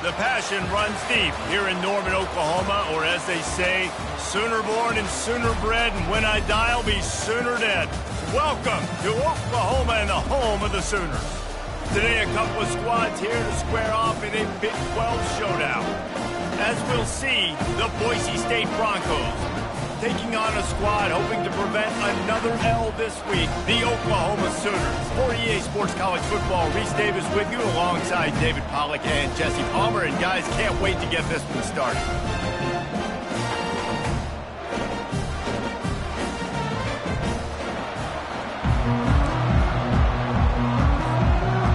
The passion runs deep here in Norman, Oklahoma, or as they say, sooner born and sooner bred, and when I die, I'll be sooner dead. Welcome to Oklahoma and the home of the Sooners. Today, a couple of squads here to square off in a Big 12 showdown. As we'll see, the Boise State Broncos taking on a squad hoping to prevent another L this week, the Oklahoma Sooners. For EA Sports College Football, Reese Davis with you alongside David Pollack and Jesse Palmer. And guys, can't wait to get this one started.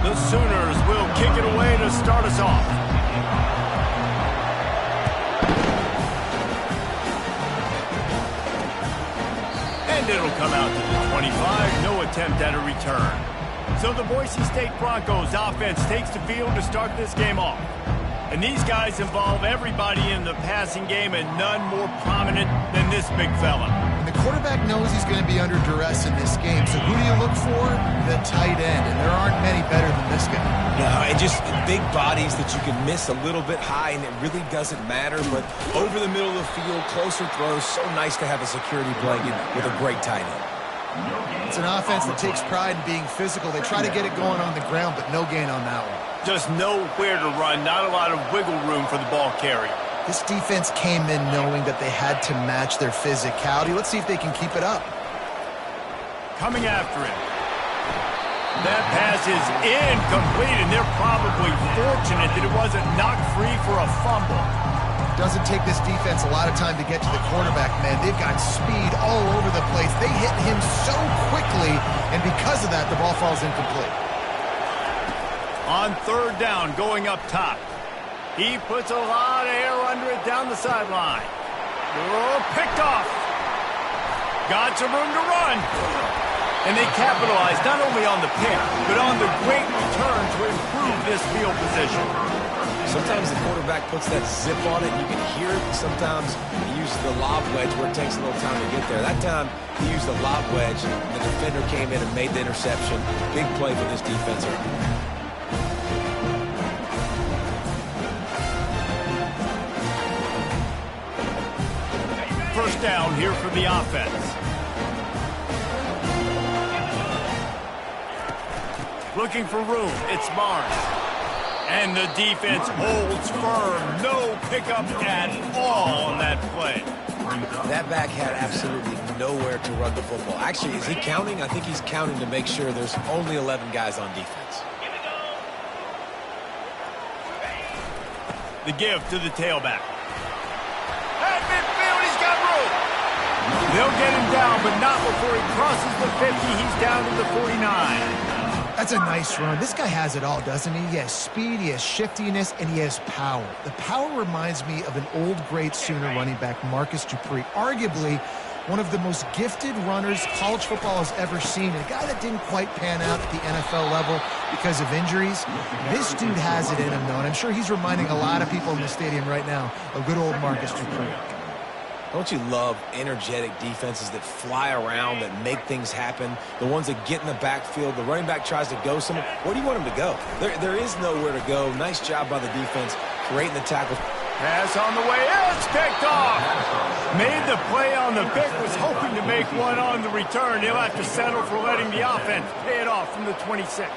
The Sooners will kick it away to start us off. And it'll come out to the 25, no attempt at a return. So the Boise State Broncos offense takes the field to start this game off. And these guys involve everybody in the passing game, and none more prominent than this big fella. And the quarterback knows he's going to be under duress in this game. So who do you look for? The tight end. And there aren't many better than this guy. No, and just big bodies that you can miss a little bit high, and it really doesn't matter. But over the middle of the field, closer throws, so nice to have a security blanket with a great tight end. It's an offense that takes pride in being physical. They try to get it going on the ground, but no gain on that one. Just nowhere to run, not a lot of wiggle room for the ball carrier. This defense came in knowing that they had to match their physicality. Let's see if they can keep it up. Coming after him. That pass is incomplete, and they're probably fortunate that it wasn't knocked free for a fumble. Doesn't take this defense a lot of time to get to the quarterback, man. They've got speed all over the place. They hit him so quickly, and because of that, the ball falls incomplete. On third down, going up top. He puts a lot of air under it down the sideline. Oh, picked off. Got some room to run. And they capitalize not only on the pick, but on the great return to improve this field position. Sometimes the quarterback puts that zip on it, and you can hear it. Sometimes he uses the lob wedge where it takes a little time to get there. That time, he used the lob wedge. The defender came in and made the interception. Big play for this defense. First down here for the offense. Looking for room, it's Barnes. And the defense holds firm. No pickup at all on that play. That back had absolutely nowhere to run the football. Actually, is he counting? I think he's counting to make sure there's only 11 guys on defense. The give to the tailback. At midfield, he's got room. They'll get him down, but not before he crosses the 50. He's down to the 49. That's a nice run. This guy has it all, doesn't he? He has speed, he has shiftiness, and he has power. The power reminds me of an old great Sooner running back, Marcus Dupree. Arguably one of the most gifted runners college football has ever seen. A guy that didn't quite pan out at the NFL level because of injuries. This dude has it in him, though, and I'm sure he's reminding a lot of people in the stadium right now of good old Marcus Dupree. Don't you love energetic defenses that fly around, that make things happen? The ones that get in the backfield, the running back tries to go somewhere. Where do you want him to go? There is nowhere to go. Nice job by the defense, creating the tackle. Pass on the way, it's picked off. Made the play on the pick, was hoping to make one on the return. He'll have to settle for letting the offense pay it off from the 26.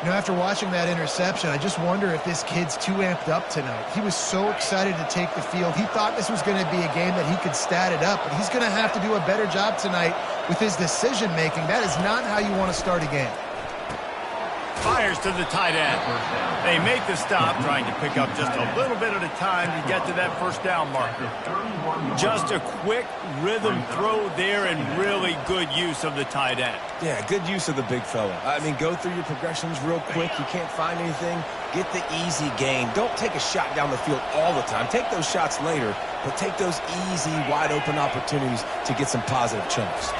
You know, after watching that interception, I just wonder if this kid's too amped up tonight. He was so excited to take the field. He thought this was going to be a game that he could stat it up, but he's going to have to do a better job tonight with his decision-making. That is not how you want to start a game. Fires to the tight end. They make the stop, trying to pick up just a little bit at a time to get to that first down marker. Just a quick rhythm throw there and really good use of the tight end. Yeah, good use of the big fella. I mean, go through your progressions real quick. You can't find anything. Get the easy gain. Don't take a shot down the field all the time. Take those shots later, but take those easy, wide-open opportunities to get some positive chunks.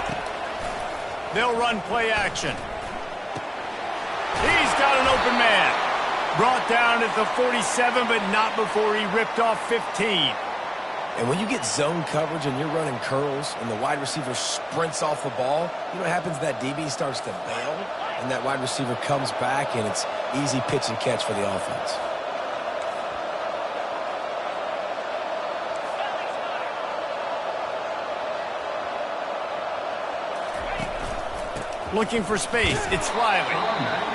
They'll run play action. He's got an open man. Brought down at the 47, but not before he ripped off 15. And when you get zone coverage and you're running curls and the wide receiver sprints off the ball, you know what happens? That DB starts to bail, and that wide receiver comes back, and it's easy pitch and catch for the offense. Looking for space, it's Riley.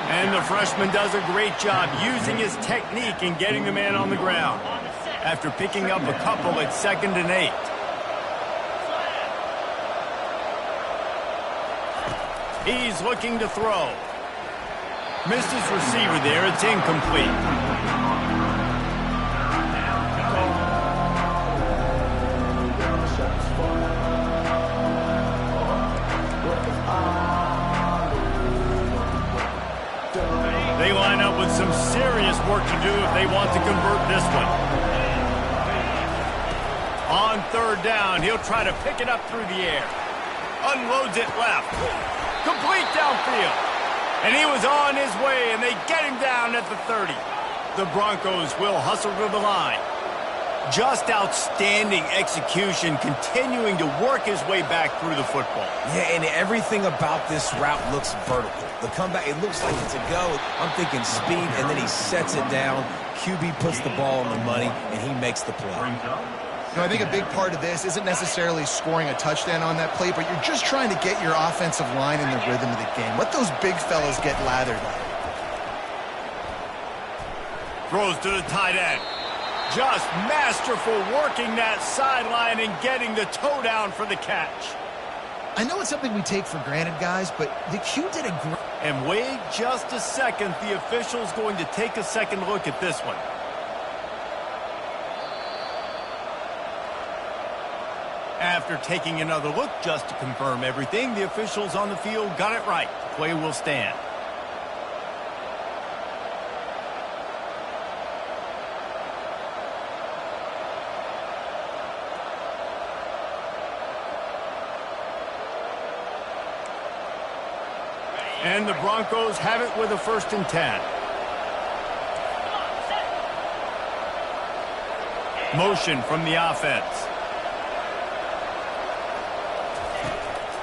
And the freshman does a great job using his technique and getting the man on the ground. After picking up a couple at 2nd and 8. He's looking to throw. Missed his receiver there, it's incomplete. They line up with some serious work to do if they want to convert this one. On 3rd down, he'll try to pick it up through the air. Unloads it left. Complete downfield. And he was on his way, and they get him down at the 30. The Broncos will hustle to the line. Just outstanding execution, continuing to work his way back through the football. Yeah, and everything about this route looks vertical. The comeback, it looks like it's a go. I'm thinking speed, and then he sets it down. QB puts the ball on the money, and he makes the play. You know, I think a big part of this isn't necessarily scoring a touchdown on that play, but you're just trying to get your offensive line in the rhythm of the game. Let those big fellas get lathered up. Throws to the tight end. Just masterful working that sideline and getting the toe down for the catch. I know it's something we take for granted, guys, but the Q did a great... And wait just a second. The official's going to take a second look at this one. After taking another look just to confirm everything, the officials on the field got it right. The play will stand. And the Broncos have it with a 1st and 10. Motion from the offense.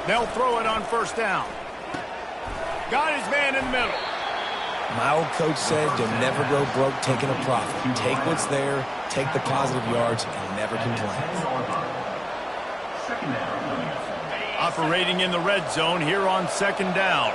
They'll throw it on 1st down. Got his man in the middle. My old coach said you'll never go broke taking a profit. Take what's there, take the positive yards, and never complain. Operating in the red zone here on 2nd down.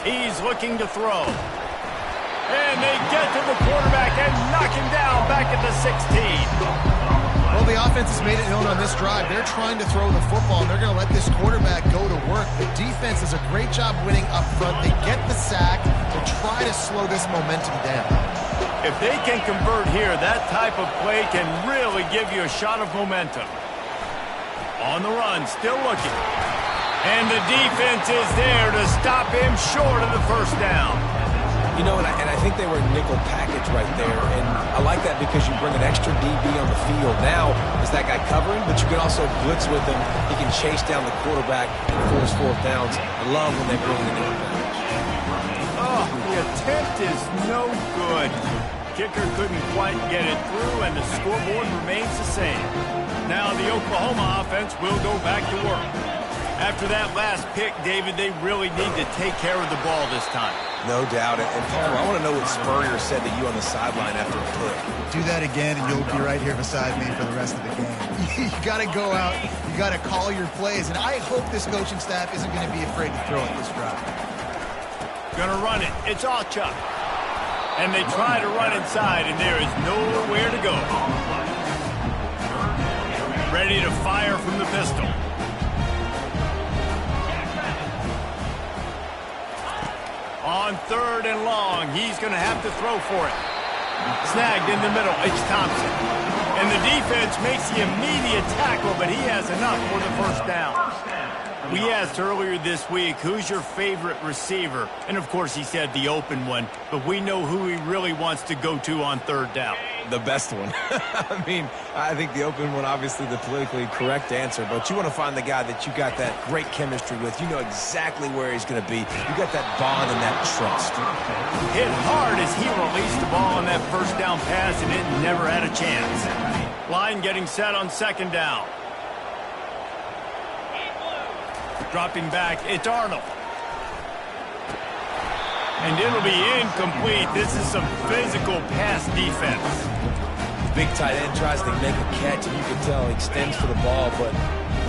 He's looking to throw. And they get to the quarterback and knock him down back at the 16. Well, the offense has made it known on this drive. They're trying to throw the football, and they're going to let this quarterback go to work. The defense does a great job winning up front. They get the sack to try to slow this momentum down. If they can convert here, that type of play can really give you a shot of momentum. On the run, still looking. And the defense is there to stop him short of the 1st down. You know, and I think they were nickel package right there, and I like that because you bring an extra DB on the field. Now, is that guy covering, but you can also blitz with him. He can chase down the quarterback and force 4th downs. I love when they bring the nickel package. Oh, the attempt is no good. Kicker couldn't quite get it through, and the scoreboard remains the same. Now the Oklahoma offense will go back to work. After that last pick, David, they really need to take care of the ball this time. No doubt. And Palmer, I want to know what Spurrier said to you on the sideline after the pick. Do that again, and you'll be right here beside me for the rest of the game. You got to go out. You got to call your plays. And I hope this coaching staff isn't going to be afraid to throw at this drive. Gonna run it. It's Alchuk. And they try to run inside, and there is nowhere to go. Ready to fire from the pistol. On 3rd and long, he's going to have to throw for it. Snagged in the middle, it's Thompson. And the defense makes the immediate tackle, but he has enough for the 1st down. We asked earlier this week, who's your favorite receiver? And, of course, he said the open one, but we know who he really wants to go to on 3rd down. The best one. I mean, I think the open one, obviously the politically correct answer, but you want to find the guy that you got that great chemistry with. You know exactly where he's going to be. You got that bond and that trust. Hit hard as he released the ball on that 1st down pass, and it never had a chance. Line getting set on 2nd down. Dropping back, it's Arnold. And it'll be incomplete. This is some physical pass defense. The big tight end tries to make a catch, and you can tell he extends for the ball, but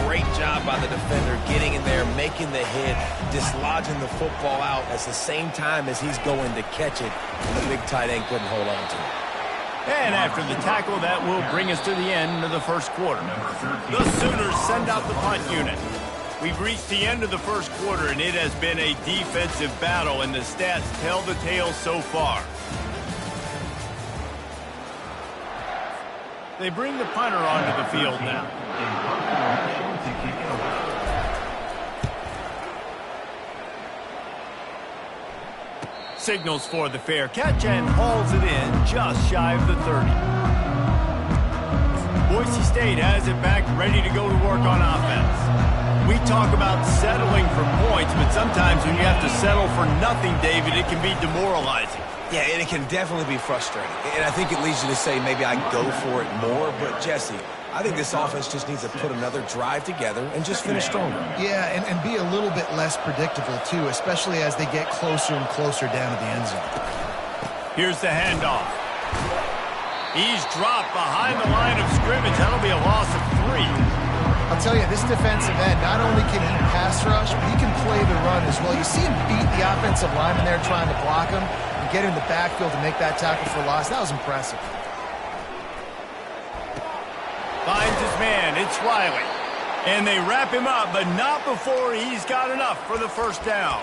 Great job by the defender getting in there, making the hit, dislodging the football out at the same time as he's going to catch it, and the big tight end couldn't hold on to it. And after the tackle, that will bring us to the end of the first quarter. The Sooners send out the punt unit. We've reached the end of the first quarter, and it has been a defensive battle, and the stats tell the tale so far. They bring the punter onto the field now. Signals for the fair catch and hauls it in just shy of the 30. Boise State has it back, ready to go to work on offense. We talk about settling for points, but sometimes when you have to settle for nothing, David, it can be demoralizing. Yeah, and it can definitely be frustrating. And I think it leads you to say maybe I go for it more. But, Jesse, I think this offense just needs to put another drive together and just finish stronger. Yeah, and be a little bit less predictable, too, especially as they get closer and closer down to the end zone. Here's the handoff. He's dropped behind the line of scrimmage. That'll be a loss of 3. I'll tell you, this defensive end, not only can he pass rush, but he can play the run as well. You see him beat the offensive lineman there trying to block him. Get in the backfield to make that tackle for loss. That was impressive. Finds his man. It's Riley. And they wrap him up, but not before he's got enough for the first down.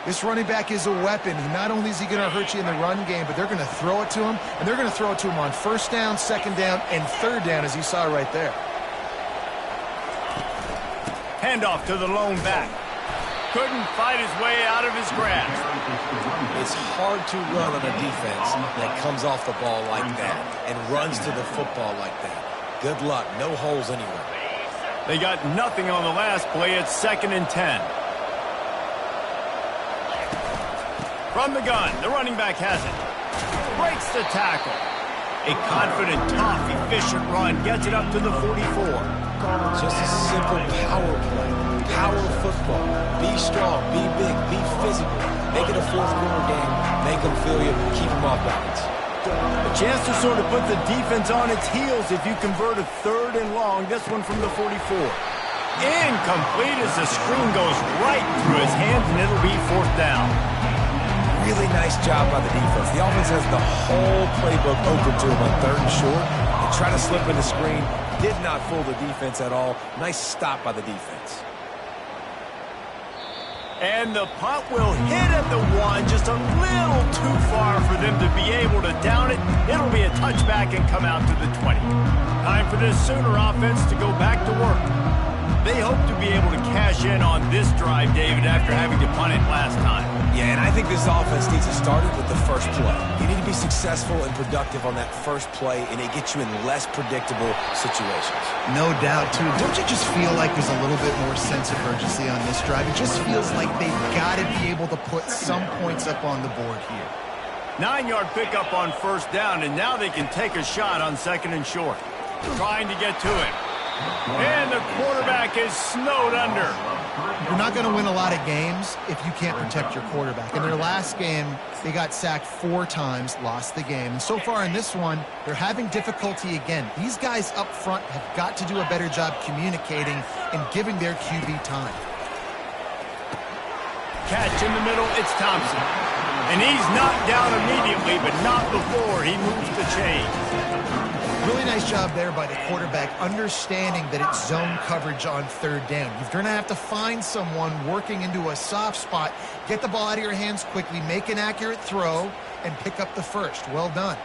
This running back is a weapon. Not only is he going to hurt you in the run game, but they're going to throw it to him, and they're going to throw it to him on first down, second down, and third down, as you saw right there. Handoff to the lone back. Couldn't fight his way out of his grasp. It's hard to run on a defense that comes off the ball like that and runs to the football like that. Good luck. No holes anywhere. They got nothing on the last play. It's 2nd and 10. From the gun, the running back has it. Breaks the tackle. A confident, tough, efficient run gets it up to the 44. Just a simple power play. Power football. Be strong, be big, be physical. Make it a fourth quarter game. Make them feel you, keep them off balance. A chance to sort of put the defense on its heels if you convert a 3rd and long. This one from the 44. Incomplete as the screen goes right through his hands, and it'll be 4th down. Really nice job by the defense. The offense has the whole playbook open to him on 3rd and short. They try to slip in the screen. Did not fool the defense at all. Nice stop by the defense. And the punt will hit at the 1, just a little too far for them to be able to down it. It'll be a touchback and come out to the 20. Time for this Sooner offense to go back to work. They hope to be able to cash in on this drive, David, after having to punt it last time. Yeah, and I think this offense needs to start it with the first play. You need to be successful and productive on that first play, and it gets you in less predictable situations. No doubt, too. Don't you just feel like there's a little bit more sense of urgency on this drive? It just feels like they've got to be able to put some points up on the board here. 9-yard pickup on first down, and now they can take a shot on 2nd and short. Trying to get to him. And the quarterback is snowed under. You're not going to win a lot of games if you can't protect your quarterback. In their last game, they got sacked 4 times, lost the game. And so far in this one, they're having difficulty again. These guys up front have got to do a better job communicating and giving their QB time. Catch in the middle, it's Thompson. And he's knocked down immediately, but not before he moves the chains. Really nice job there by the quarterback, understanding that it's zone coverage on 3rd down. You're going to have to find someone working into a soft spot, get the ball out of your hands quickly, make an accurate throw, and pick up the first. Well done.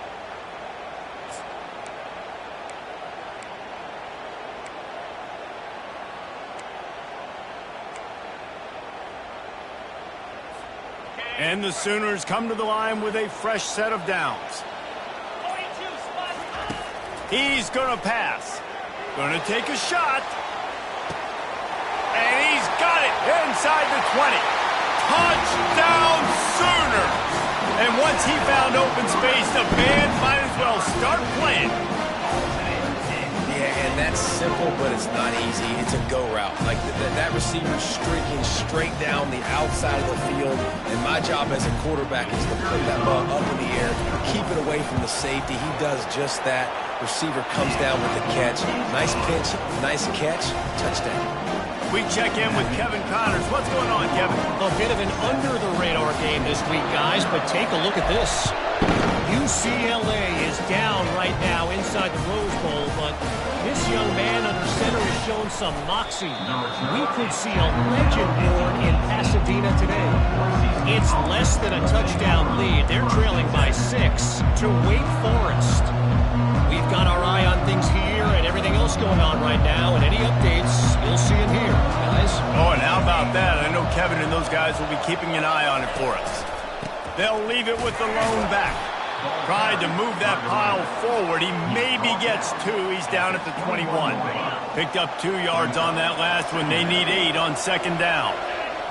And the Sooners come to the line with a fresh set of downs. He's going to pass. Going to take a shot. And he's got it inside the 20. Touchdown Sooners! And once he found open space, the band might as well start playing. Yeah, and that's simple, but it's it's not easy. It's a go route. Like that receiver's streaking straight down the outside of the field, and my job as a quarterback is to put that ball up in the air, keep it away from the safety. He does just that. Receiver comes down with the catch. Nice pitch, nice catch, touchdown. We check in with Kevin Connors. What's going on, Kevin? A bit of an under-the-radar game this week, guys, but take a look at this. UCLA is down right now inside the Rose Bowl, but this young man under center has shown some moxie. We could see a legend born in Pasadena today. It's less than a touchdown lead. They're trailing by 6 to Wake Forest. We've got our eye on things here and everything else going on right now, and any updates, you'll see it here, guys. Oh, and how about that? I know Kevin and those guys will be keeping an eye on it for us. They'll leave it with the lone back. Tried to move that pile forward. He maybe gets 2. He's down at the 21. Picked up 2 yards on that last one. They need 8 on second down.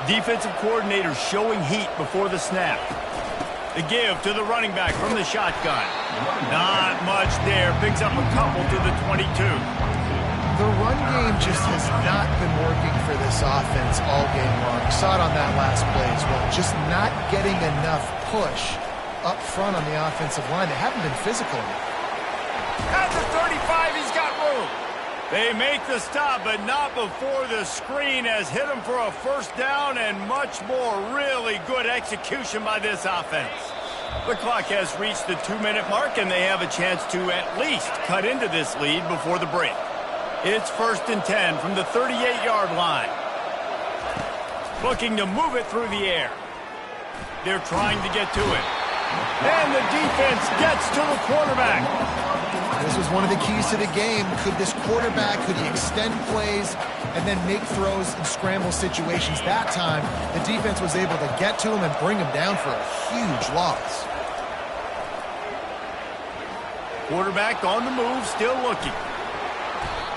Defensive coordinator showing heat before the snap. The give to the running back from the shotgun. Not much there. Picks up a couple to the 22. The run game just has not been working for this offense all game long. You saw it on that last play as well. Just not getting enough push up front on the offensive line. They haven't been physical enough. At the 35, he's got room. They make the stop, but not before the screen has hit him for a first down and much more. Really good execution by this offense. The clock has reached the 2-minute mark, and they have a chance to at least cut into this lead before the break. It's 1st and 10 from the 38-yard line. Looking to move it through the air. They're trying to get to it. And the defense gets to the quarterback. This was one of the keys to the game. Could this quarterback, could he extend plays and then make throws in scramble situations? That time, the defense was able to get to him and bring him down for a huge loss. Quarterback on the move, still looking.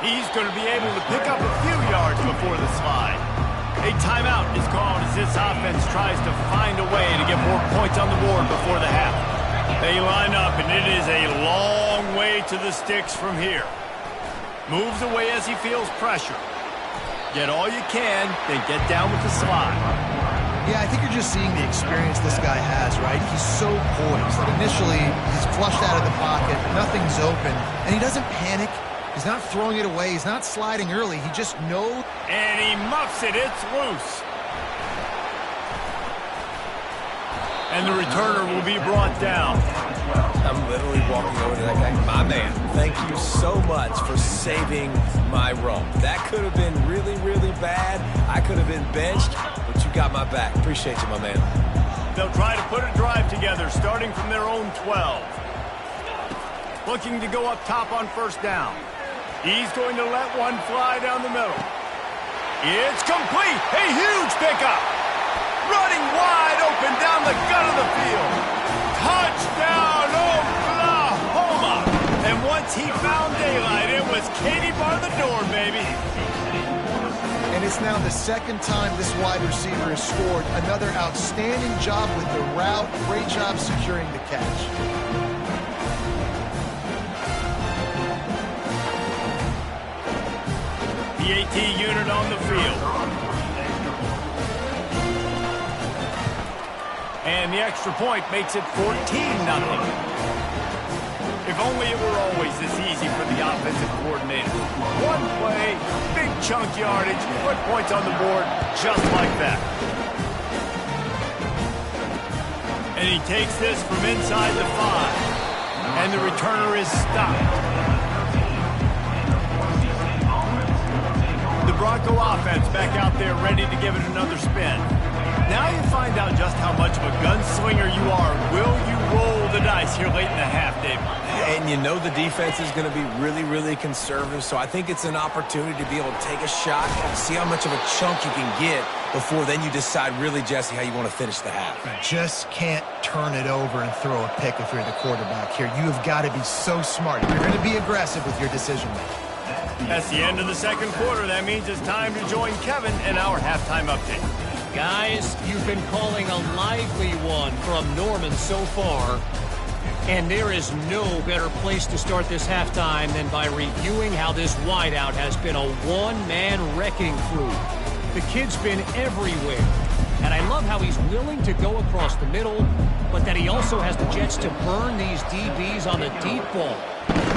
He's going to be able to pick up a few yards before the slide. A timeout is called as this offense tries to find a way to get more points on the board before the half. They line up, and it is a long way to the sticks from here. Moves away as he feels pressure. Get all you can, then get down with the slide. Yeah, I think you're just seeing the experience this guy has, right? He's so poised that initially he's flushed out of the pocket, nothing's open, and he doesn't panic. He's not throwing it away. He's not sliding early. He just knows. And he muffs it. It's loose. And the returner will be brought down. I'm literally walking over to that guy. My man, thank you so much for saving my run. That could have been really, really bad. I could have been benched, but you got my back. Appreciate you, my man. They'll try to put a drive together, starting from their own 12. Looking to go up top on first down. He's going to let one fly down the middle. It's complete. A huge pickup. Running wide open down the gut of the field. Touchdown, Oklahoma. And once he found daylight, it was Katie bar the door, baby. And it's now the second time this wide receiver has scored. Another outstanding job with the route. Great job securing the catch. The AT unit on the field. And the extra point makes it 14-0. If only it were always this easy for the offensive coordinator. One play, big chunk yardage, put points on the board just like that. And he takes this from inside the 5. And the returner is stopped. The Bronco offense back out there ready to give it another spin. Now you find out just how much of a gunslinger you are. Will you roll the dice here late in the half, Dave? And you know the defense is going to be really, really conservative, so I think it's an opportunity to be able to take a shot, see how much of a chunk you can get before then you decide really, Jesse, how you want to finish the half. You just can't turn it over and throw a pick if you're the quarterback here. You have got to be so smart. You're going to be aggressive with your decision-making. That's the end of the second quarter. That means it's time to join Kevin in our halftime update. Guys, you've been calling a lively one from Norman so far. And there is no better place to start this halftime than by reviewing how this wideout has been a one-man wrecking crew. The kid's been everywhere, and I love how he's willing to go across the middle, but that he also has the jets to burn these DBs on the deep ball.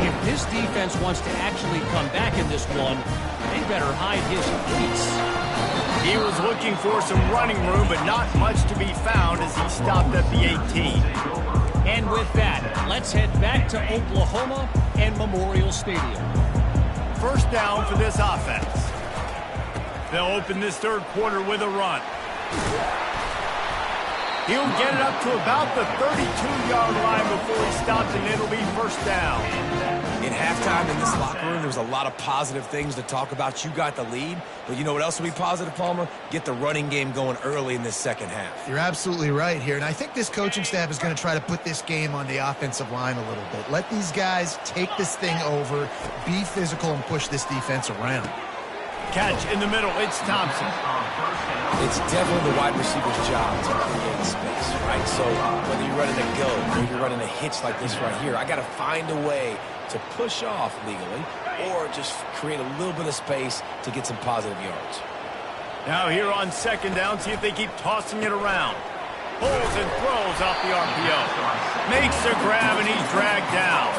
If this defense wants to actually come back in this one, they better hide his face. He was looking for some running room, but not much to be found as he stopped at the 18. And with that, let's head back to Oklahoma and Memorial Stadium. First down for this offense. They'll open this third quarter with a run. He'll get it up to about the 32-yard line before he stops, and it'll be first down. In halftime in this locker room, there was a lot of positive things to talk about. You got the lead, but you know what else will be positive, Palmer? Get the running game going early in this second half. You're absolutely right here, and I think this coaching staff is going to try to put this game on the offensive line a little bit. Let these guys take this thing over, be physical, and push this defense around. Catch in the middle. It's Thompson. It's definitely the wide receiver's job to create space, right? So whether you're running a go or you're running a hitch like this right here, I got to find a way to push off legally or just create a little bit of space to get some positive yards. Now here on second down, see if they keep tossing it around. Pulls and throws off the RPO. Makes a grab and he's dragged down.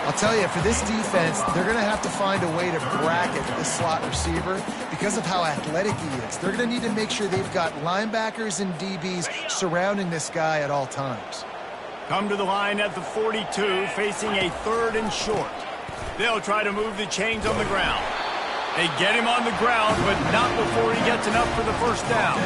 I'll tell you, for this defense, they're going to have to find a way to bracket this slot receiver because of how athletic he is. They're going to need to make sure they've got linebackers and DBs surrounding this guy at all times. Come to the line at the 42, facing a third and short. They'll try to move the chains on the ground. They get him on the ground, but not before he gets enough for the first down.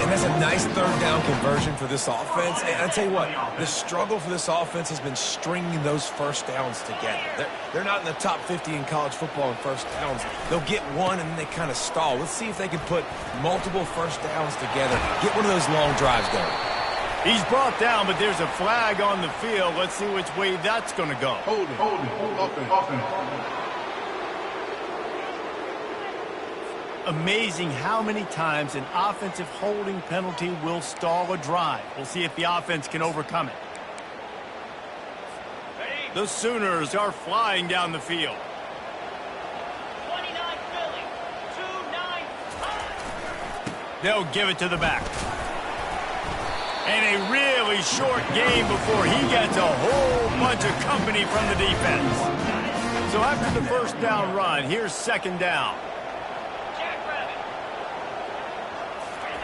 And that's a nice third down conversion for this offense. And I tell you what, the struggle for this offense has been stringing those first downs together. They're not in the top 50 in college football in first downs. They'll get one and then they kind of stall. Let's see if they can put multiple first downs together. Get one of those long drives going. He's brought down, but there's a flag on the field. Let's see which way that's going to go. Hold it. Amazing how many times an offensive holding penalty will stall a drive. We'll see if the offense can overcome it. The Sooners are flying down the field. 29 Philly, 2-9. They'll give it to the back. And a really short game before he gets a whole bunch of company from the defense. So after the first down run, here's second down.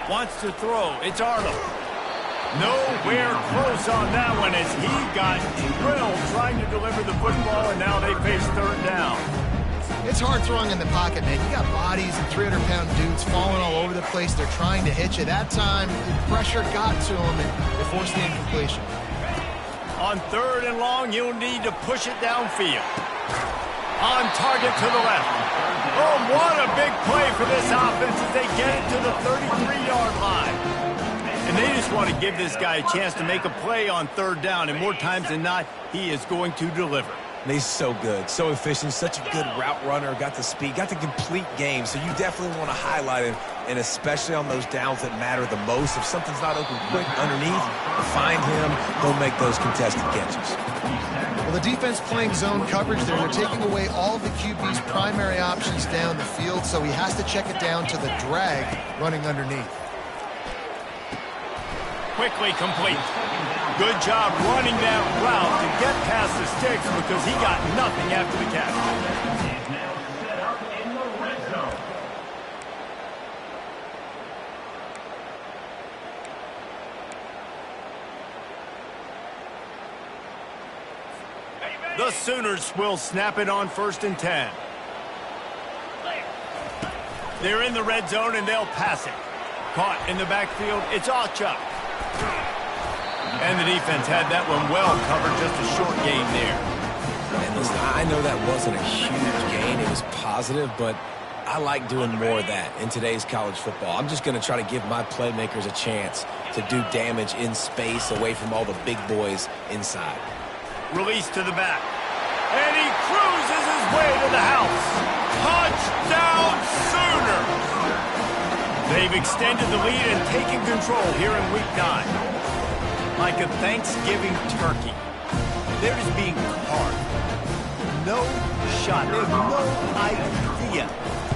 Wants to throw. It's Arnold. Nowhere close on that one as he got drilled trying to deliver the football, and now they face third down. It's hard throwing in the pocket, man. You got bodies and 300-pound dudes falling all over the place. They're trying to hit you. That time, the pressure got to him, and they forced the incompletion. On third and long, you'll need to push it downfield. On target to the left. Oh, what a big play for this offense as they get it to the 33-yard line. And they just want to give this guy a chance to make a play on third down, and more times than not, he is going to deliver. And he's so good, so efficient, such a good route runner, got the speed, got the complete game. So you definitely want to highlight him, and especially on those downs that matter the most. If something's not open quick underneath, find him, go make those contested catches. Well, the defense playing zone coverage there. They're taking away all of the QB's primary options down the field, so he has to check it down to the drag running underneath. Quickly complete. Good job running that route to get past the sticks because he got nothing after the catch. The Sooners will snap it on 1st and 10. They're in the red zone and they'll pass it. Caught in the backfield, it's Achuk. And the defense had that one well covered, just a short gain there. And listen, I know that wasn't a huge gain. It was positive, but I like doing more of that in today's college football. I'm just going to try to give my playmakers a chance to do damage in space away from all the big boys inside. Release to the back. And he cruises his way to the house. Touchdown Sooners! They've extended the lead and taken control here in Week 9. Like a Thanksgiving turkey, They're just being carved. No shot. They have no idea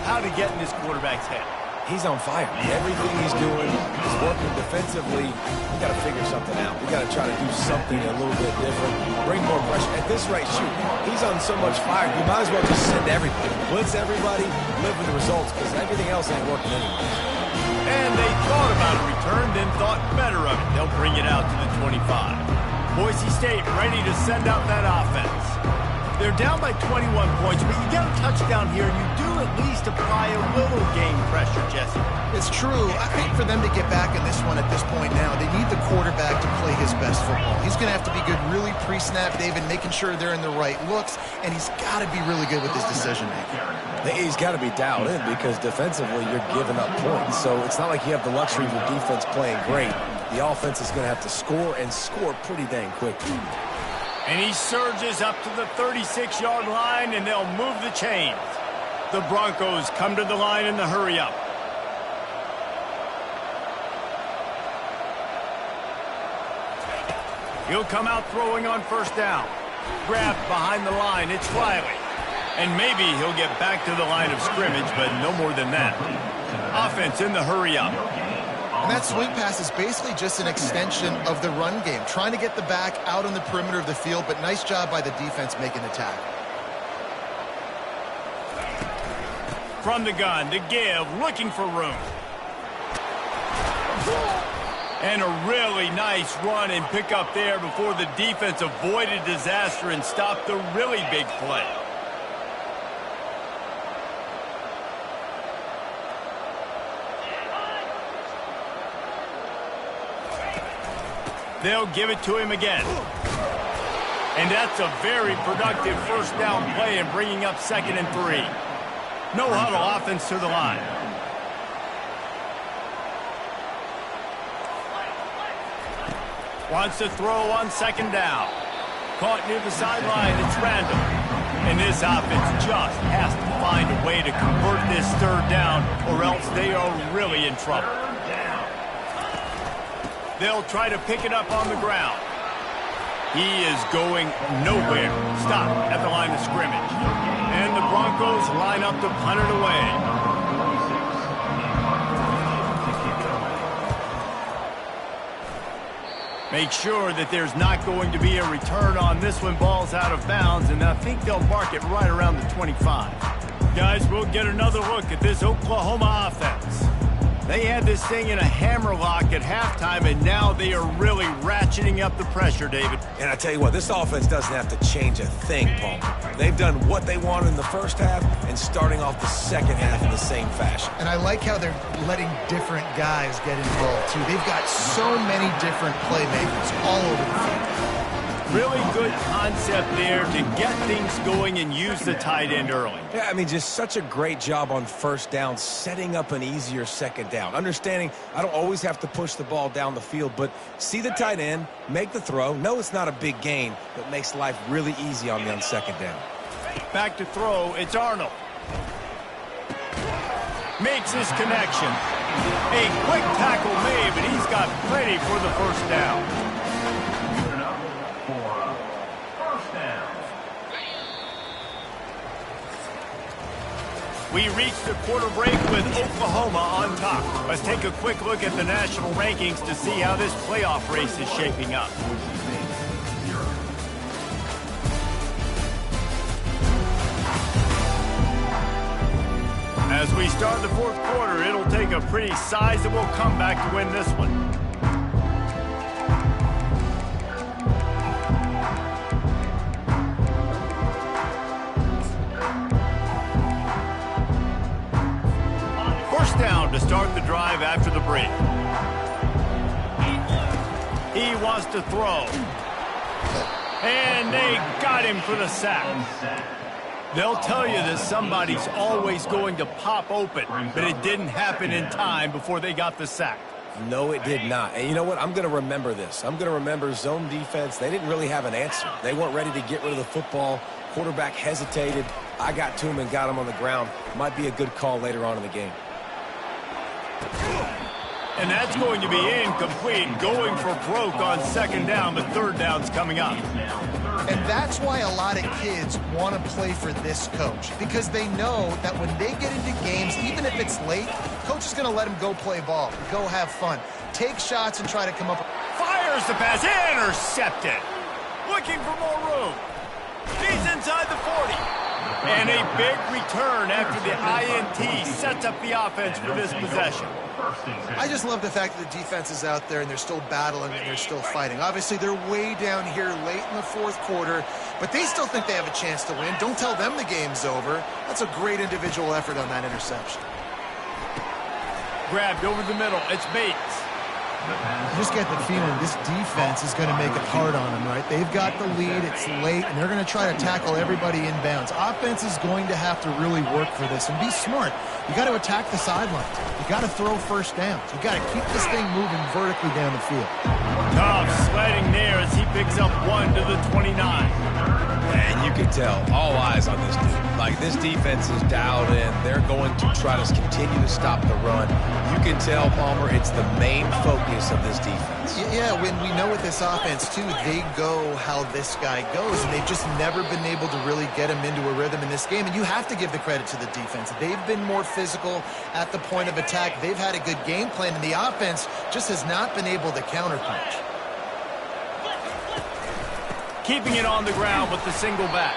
how to get in this quarterback's head. He's on fire. Everything he's doing is working defensively. We got to figure something out. We got to try to do something a little bit different. Bring more pressure. At this rate, shoot, he's on so much fire. You might as well just send everybody. Blitz everybody, live with the results, because everything else ain't working anyway. And they thought about a return, then thought better of it. They'll bring it out to the 25. Boise State ready to send out that offense. They're down by 21 points, but you get a touchdown here, and you do at least apply a little game pressure, Jesse. It's true. I think for them to get back in this one at this point now, they need the quarterback to play his best football. He's going to have to be good really pre-snap, David, making sure they're in the right looks, and he's got to be really good with his decision-making. He's got to be dialed in because defensively you're giving up points. So it's not like you have the luxury of your defense playing great. The offense is going to have to score and score pretty dang quickly. And he surges up to the 36-yard line, and they'll move the chains. The Broncos come to the line in the hurry-up. He'll come out throwing on first down. Grabbed behind the line, it's Riley. And maybe he'll get back to the line of scrimmage, but no more than that. Offense in the hurry-up. And that swing pass is basically just an extension of the run game, trying to get the back out on the perimeter of the field, but nice job by the defense making the tackle. From the gun, to give, looking for room. And a really nice run and pick up there before the defense avoided disaster and stopped the really big play. They'll give it to him again. And that's a very productive first down play and bringing up 2nd and 3. No huddle offense to the line. Wants to throw on 2nd down. Caught near the sideline, it's Randall. And this offense just has to find a way to convert this 3rd down or else they are really in trouble. They'll try to pick it up on the ground. He is going nowhere. Stop at the line of scrimmage. And the Broncos line up to punt it away. Make sure that there's not going to be a return on this one. Ball's out of bounds, and I think they'll mark it right around the 25. Guys, we'll get another look at this Oklahoma offense. They had this thing in a hammerlock at halftime, and now they are really ratcheting up the pressure, David. And I tell you what, this offense doesn't have to change a thing, Paul. They've done what they wanted in the first half and starting off the second half in the same fashion. And I like how they're letting different guys get involved, too. They've got so many different playmakers all over the field. Really good concept there to get things going and use the tight end early. Yeah, I mean, just such a great job on first down, setting up an easier 2nd down. Understanding I don't always have to push the ball down the field, but see the tight end, make the throw. No, it's not a big gain, but makes life really easy on me on 2nd down. Back to throw, it's Arnold. Makes his connection. A quick tackle made, but he's got plenty for the first down. We reach the quarter break with Oklahoma on top. Let's take a quick look at the national rankings to see how this playoff race is shaping up. As we start the 4th quarter, it'll take a pretty sizable comeback to win this one. Down to start the drive after the break. He wants to throw. And they got him for the sack. They'll tell you that somebody's always going to pop open, but it didn't happen in time before they got the sack. No, it did not. And you know what? I'm going to remember this. I'm going to remember zone defense. They didn't really have an answer. They weren't ready to get rid of the football. Quarterback hesitated. I got to him and got him on the ground. Might be a good call later on in the game. And that's going to be incomplete, going for broke on 2nd down, but 3rd down's coming up. And that's why a lot of kids want to play for this coach, because they know that when they get into games, even if it's late, coach is going to let them go play ball, go have fun, take shots and try to come up. Fires the pass, intercepted. Looking for more room. He's inside the 40. And a big return after the INT sets up the offense for this possession. I just love the fact that the defense is out there and they're still battling and they're still fighting. Obviously, they're way down here late in the fourth quarter, but they still think they have a chance to win. Don't tell them the game's over. That's a great individual effort on that interception. Grabbed over the middle. It's Bates. You just get the feeling this defense is going to make it hard on them, right? They've got the lead, it's late, and they're going to try to tackle everybody inbounds. Offense is going to have to really work for this and be smart. You got to attack the sidelines. You got to throw first downs. You got to keep this thing moving vertically down the field. Tough sledding there as he picks up 1 to the 29. And you can tell, all eyes on this dude. Like, this defense is dialed in. They're going to try to continue to stop the run. You can tell, Palmer, it's the main focus of this defense. Yeah, when we know with this offense, too, they go how this guy goes, and they've just never been able to really get him into a rhythm in this game, and you have to give the credit to the defense. They've been more physical at the point of attack. They've had a good game plan, and the offense just has not been able to counterpunch. Keeping it on the ground with the single back.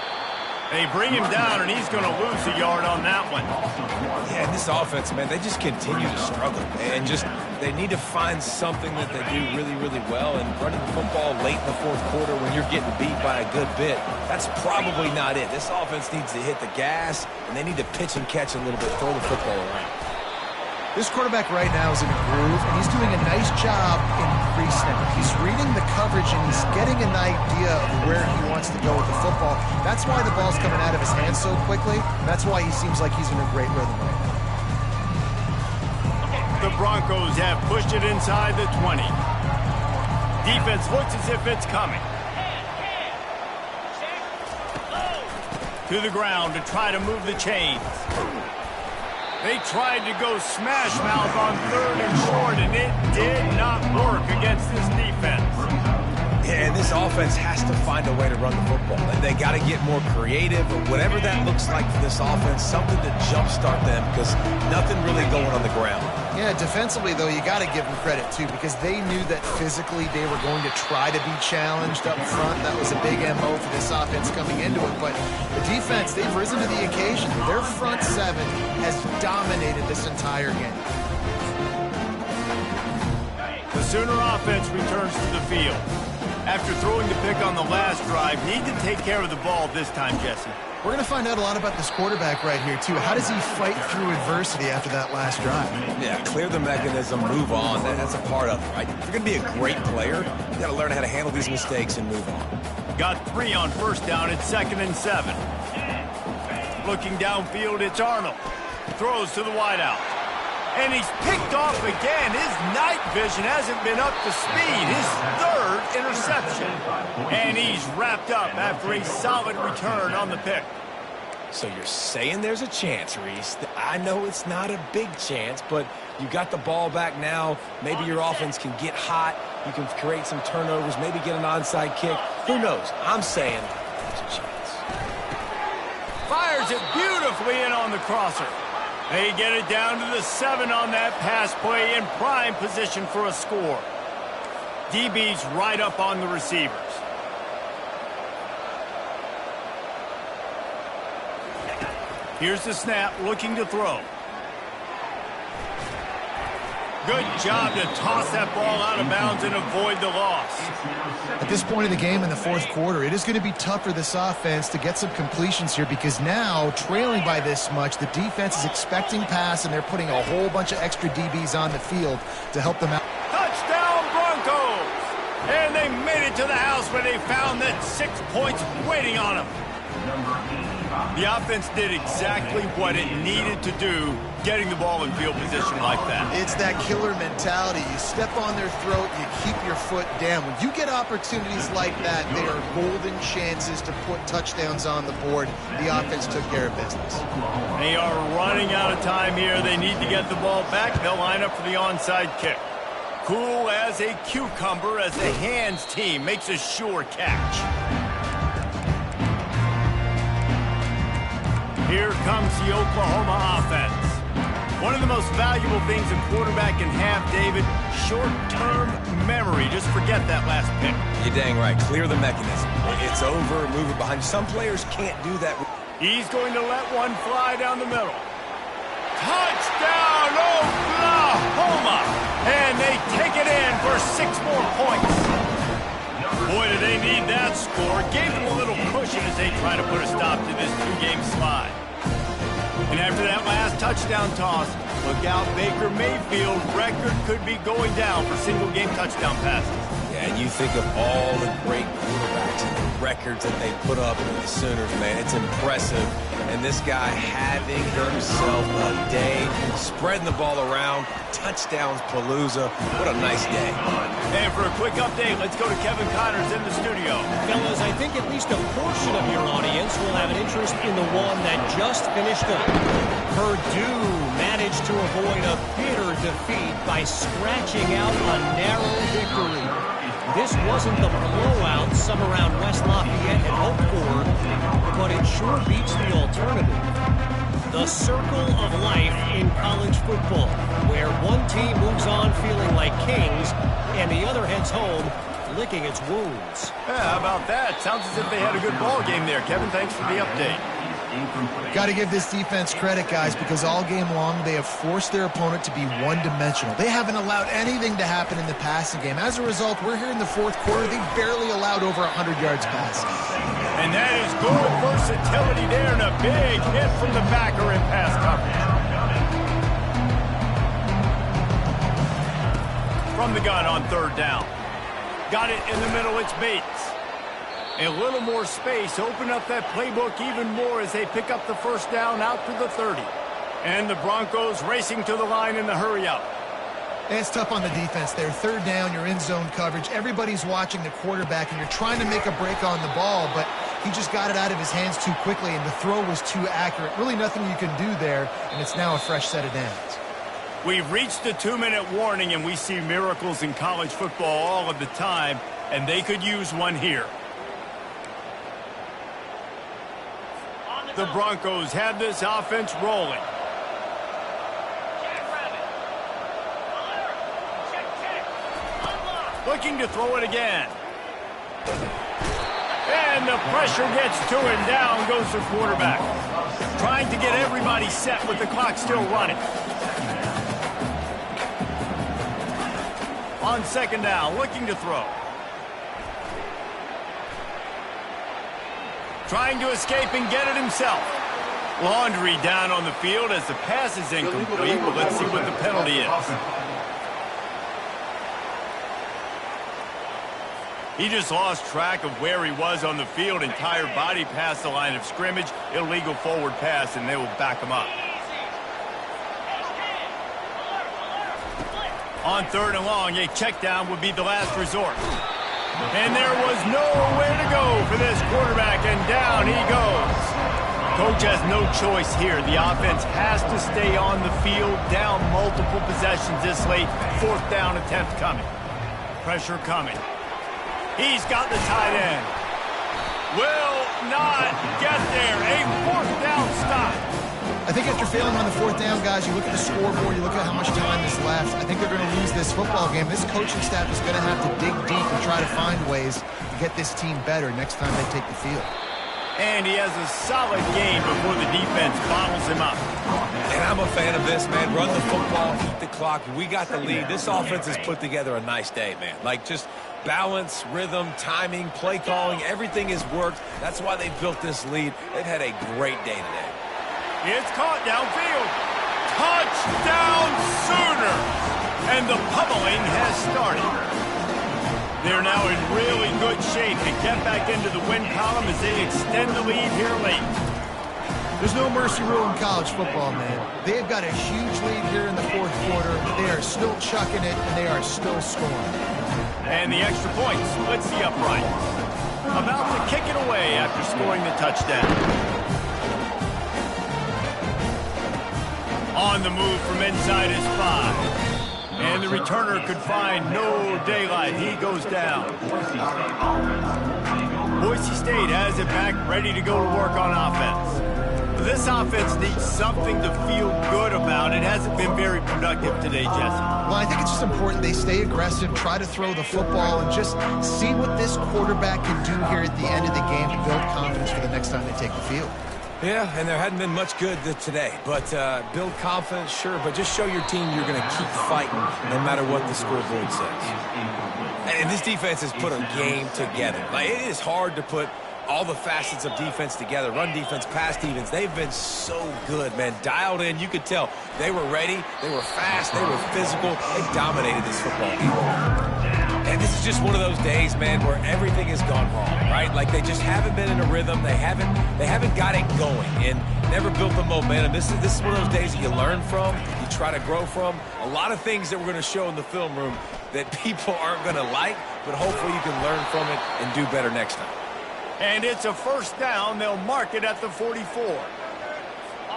They bring him down, and he's going to lose a yard on that one. Yeah, and this offense, man, they just continue to struggle. And just, they need to find something that they do really, really well. And running the football late in the fourth quarter when you're getting beat by a good bit, that's probably not it. This offense needs to hit the gas, and they need to pitch and catch a little bit, throw the football around. This quarterback right now is in a groove, and he's doing a nice job in pre-snap. He's reading the coverage, and he's getting an idea of where he wants to go with the football. That's why the ball's coming out of his hands so quickly. That's why he seems like he's in a great rhythm right now. The Broncos have pushed it inside the 20. Defense looks as if it's coming. To the ground to try to move the chains. They tried to go smash mouth on 3rd and short, and it did not work against this defense. Yeah, and this offense has to find a way to run the football. And they got to get more creative, or whatever that looks like for this offense, something to jumpstart them, because nothing really going on the ground. Yeah, defensively, though, you got to give them credit, too, because they knew that physically they were going to try to be challenged up front. That was a big MO for this offense coming into it. But the defense, they've risen to the occasion. Their front seven has dominated this entire game. The Sooner offense returns to the field. After throwing the pick on the last drive, need to take care of the ball this time, Jesse. We're going to find out a lot about this quarterback right here, too. How does he fight through adversity after that last drive? Yeah, clear the mechanism, move on. That's a part of it, right? If you're going to be a great player, you got to learn how to handle these mistakes and move on. Got 3 on first down. It's 2nd and 7. Looking downfield, it's Arnold. Throws to the wideout. And he's picked off again. His night vision hasn't been up to speed. His 3rd interception. And he's wrapped up after a solid return on the pick. So you're saying there's a chance, Reese. I know it's not a big chance, but you got the ball back now. Maybe your offense can get hot. You can create some turnovers, maybe get an onside kick. Who knows? I'm saying there's a chance. Fires it beautifully in on the crosser. They get it down to the 7 on that pass play in prime position for a score. DB's right up on the receivers. Here's the snap, looking to throw. Good job to toss that ball out of bounds and avoid the loss. At this point in the game in the fourth quarter, it is going to be tough for this offense to get some completions here because now, trailing by this much, the defense is expecting pass and they're putting a whole bunch of extra DBs on the field to help them out. Touchdown Broncos! And they made it to the house where they found that 6 points waiting on them. The offense did exactly what it needed to do, getting the ball in field position like that. It's that killer mentality. You step on their throat, you keep your foot down. When you get opportunities like that, they are golden chances to put touchdowns on the board. The offense took care of business. They are running out of time here. They need to get the ball back. They'll line up for the onside kick. Cool as a cucumber as the hands team makes a sure catch. Here comes the Oklahoma offense. One of the most valuable things a quarterback can have, David, short-term memory. Just forget that last pick. You're dang right. Clear the mechanism. It's over, move it behind you. Some players can't do that. He's going to let one fly down the middle. Touchdown, Oklahoma! And they take it in for 6 more points. Boy, do they need that score. Gave them a little cushion as they try to put a stop to this 2-game slide. And after that last touchdown toss, look out, Baker Mayfield's record could be going down for single-game touchdown passes. Yeah, and you think of all the great quarterbacks and the records that they put up with the Sooners, man. It's impressive. And this guy having himself a day, spreading the ball around, touchdowns palooza. What a nice day. And for a quick update, let's go to Kevin Connors in the studio. Fellas, I think at least a portion of your audience will have an interest in the one that just finished up. Purdue managed to avoid a bitter defeat by scratching out a narrow victory. This wasn't the blowout some around West Lafayette had hoped for, but it sure beats the alternative. The circle of life in college football, where one team moves on feeling like kings and the other heads home licking its wounds. Yeah, how about that? Sounds as if they had a good ball game there. Kevin, thanks for the update. Got to give this defense credit, guys, because all game long they have forced their opponent to be one-dimensional. They haven't allowed anything to happen in the passing game. As a result, we're here in the fourth quarter. They barely allowed over 100 yards passing. And that is good versatility there and a big hit from the backer in pass coverage. From the gun on 3rd down. Got it in the middle, it's Bates. A little more space, open up that playbook even more as they pick up the 1st down out to the 30. And the Broncos racing to the line in the hurry up. It's tough on the defense there. 3rd down, you're in zone coverage. Everybody's watching the quarterback, and you're trying to make a break on the ball, but he just got it out of his hands too quickly, and the throw was too accurate. Really nothing you can do there, and it's now a fresh set of downs. We've reached the 2-minute warning, and we see miracles in college football all of the time, and they could use one here. The Broncos have this offense rolling. Looking to throw it again. And the pressure gets to him. Down goes the quarterback. Trying to get everybody set with the clock still running. On 2nd down, looking to throw. Trying to escape and get it himself. Laundry down on the field as the pass is incomplete, but let's see what the penalty is. He just lost track of where he was on the field. Entire body past the line of scrimmage. Illegal forward pass, and they will back him up. On 3rd and long, a check down would be the last resort. And there was nowhere to go for this quarterback, and down he goes. Coach has no choice here. The offense has to stay on the field, down multiple possessions this late. 4th down attempt coming. Pressure coming. He's got the tight end. Will not get there. A 4th down stop. I think after failing on the 4th down, guys, you look at the scoreboard, you look at how much time is left. I think they're going to lose this football game. This coaching staff is going to have to dig deep and try to find ways to get this team better next time they take the field. And he has a solid game before the defense bottles him up. And I'm a fan of this, man. Run the football, eat the clock. We got the lead. This offense has put together a nice day, man. Like, just balance, rhythm, timing, play calling, everything has worked. That's why they built this lead. They've had a great day today. It's caught downfield. Touchdown Sooners! And the pummeling has started. They're now in really good shape to get back into the win column as they extend the lead here late. There's no mercy rule in college football, man. They've got a huge lead here in the 4th quarter. They are still chucking it, and they are still scoring. And the extra point splits the upright. About to kick it away after scoring the touchdown. On the move from inside his 5. And the returner could find no daylight. He goes down. Boise State has it back, ready to go to work on offense. this offense needs something to feel good about. It hasn't been very productive today, Jesse. Well, I think it's just important they stay aggressive, try to throw the football, and just see what this quarterback can do here at the end of the game to build confidence for the next time they take the field. Yeah, and there hadn't been much good today. But build confidence, sure, but just show your team you're going to keep fighting no matter what the scoreboard says. And this defense has put a game together. Like, it is hard to put all the facets of defense together. Run defense, pass defense. They've been so good, man. Dialed in. You could tell they were ready. They were fast. They were physical. They dominated this football game. And this is just one of those days, man, where everything has gone wrong, right? Like, they just haven't been in a rhythm. They haven't got it going and never built the momentum. This is one of those days that you learn from, you try to grow from. A lot of things that we're going to show in the film room that people aren't going to like, but hopefully you can learn from it and do better next time. And it's a first down. They'll mark it at the 44.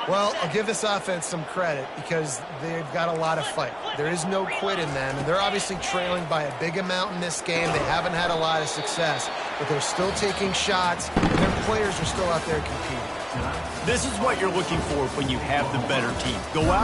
Well, I'll give this offense some credit because they've got a lot of fight. There is no quit in them, and they're obviously trailing by a big amount in this game. They haven't had a lot of success, but they're still taking shots, and their players are still out there competing. This is what you're looking for when you have the better team. Go out.